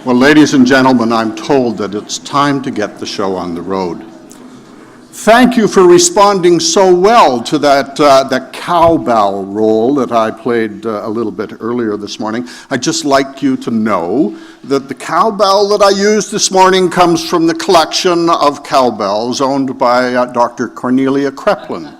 Well, ladies and gentlemen, I'm told that it's time to get the show on the road. Thank you for responding so well to that cowbell role that I played a little bit earlier this morning. I'd just like you to know that the cowbell that I used this morning comes from the collection of cowbells owned by Dr. Cornelia Kreplin,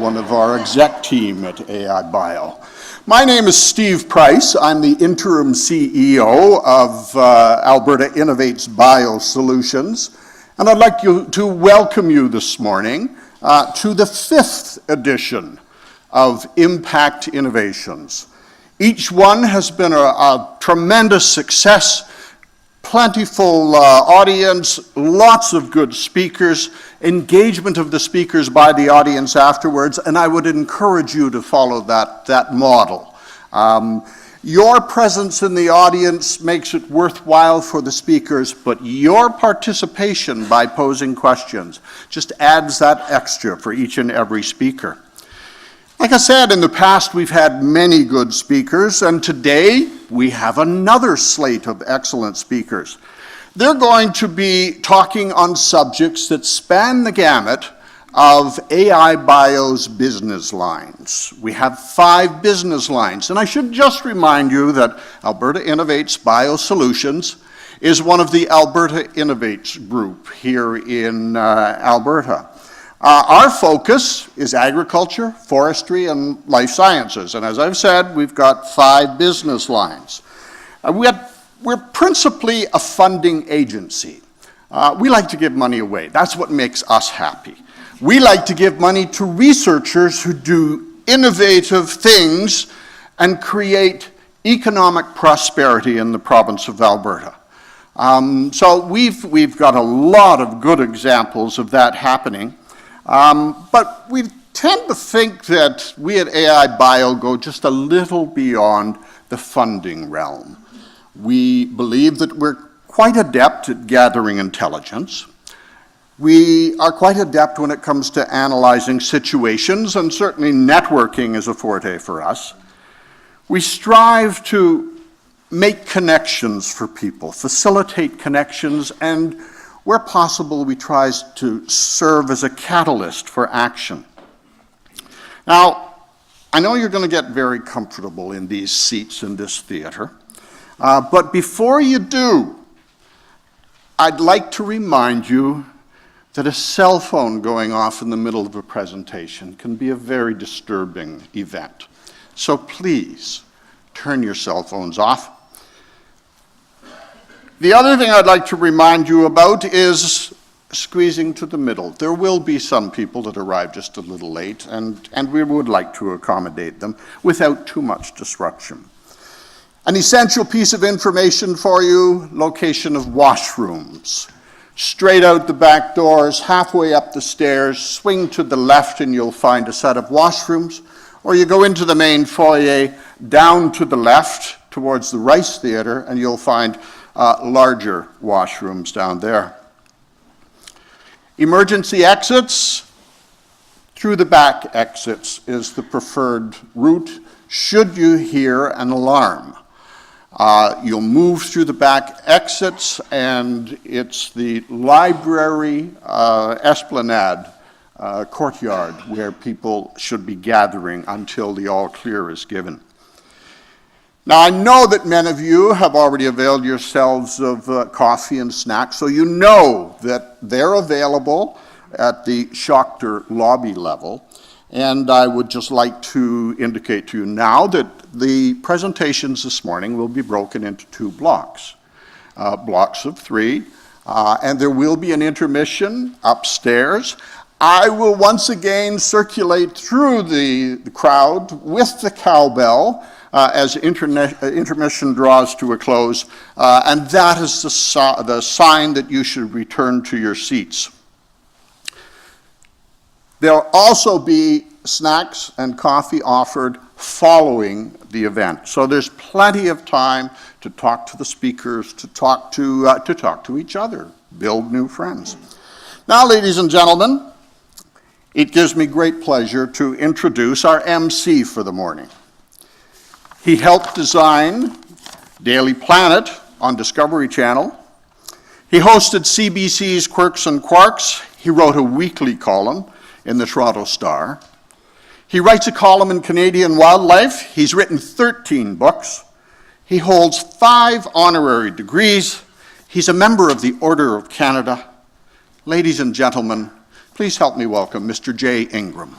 one of our exec team at AI Bio. My name is Steve Price. I'm the interim CEO of Alberta Innovates Bio Solutions, and I'd like to welcome you this morning to the 5th edition of Impact Innovations. Each one has been a tremendous success, plentiful audience, lots of good speakers, engagement of the speakers by the audience afterwards, and I would encourage you to follow that model. Your presence in the audience makes it worthwhile for the speakers, but your participation by posing questions just adds that extra for each and every speaker. Like I said, in the past we've had many good speakers, and today we have another slate of excellent speakers. They're going to be talking on subjects that span the gamut of AI Bio's business lines. We have 5 business lines, and I should just remind you that Alberta Innovates Bio Solutions is one of the Alberta Innovates group here in Alberta. Our focus is agriculture, forestry, and life sciences. And as I've said, we've got 5 business lines. We're principally a funding agency. We like to give money away. That's what makes us happy. We like to give money to researchers who do innovative things and create economic prosperity in the province of Alberta. So we've got a lot of good examples of that happening. But we tend to think that we at AI Bio go just a little beyond the funding realm. We believe that we're quite adept at gathering intelligence. We are quite adept when it comes to analyzing situations, and certainly networking is a forte for us. We strive to make connections for people, facilitate connections, and where possible, we try to serve as a catalyst for action. Now, I know you're going to get very comfortable in these seats in this theater, but before you do, I'd like to remind you that a cell phone going off in the middle of a presentation can be a very disturbing event. So please, turn your cell phones off. The other thing I'd like to remind you about is squeezing to the middle. There will be some people that arrive just a little late, and we would like to accommodate them without too much disruption. An essential piece of information for you: location of washrooms. Straight out the back doors, halfway up the stairs, swing to the left and you'll find a set of washrooms, or you go into the main foyer, down to the left towards the Rice Theatre, and you'll find larger washrooms down there. Emergency exits, through the back exits is the preferred route should you hear an alarm. You'll move through the back exits, and it's the library esplanade courtyard where people should be gathering until the all clear is given. Now, I know that many of you have already availed yourselves of coffee and snacks, so you know that they're available at the Schachter lobby level. And I would just like to indicate to you now that the presentations this morning will be broken into 2 blocks, blocks of 3, and there will be an intermission upstairs. I will once again circulate through the crowd with the cowbell as intermission draws to a close, and that is the sign that you should return to your seats. There'll also be snacks and coffee offered following the event. So there's plenty of time to talk to the speakers, to talk to each other, build new friends. Now, ladies and gentlemen, it gives me great pleasure to introduce our MC for the morning. He helped design Daily Planet on Discovery Channel. He hosted CBC's Quirks and Quarks. He wrote a weekly column in the Toronto Star. He writes a column in Canadian Wildlife. He's written 13 books. He holds 5 honorary degrees. He's a member of the Order of Canada. Ladies and gentlemen, please help me welcome Mr. Jay Ingram.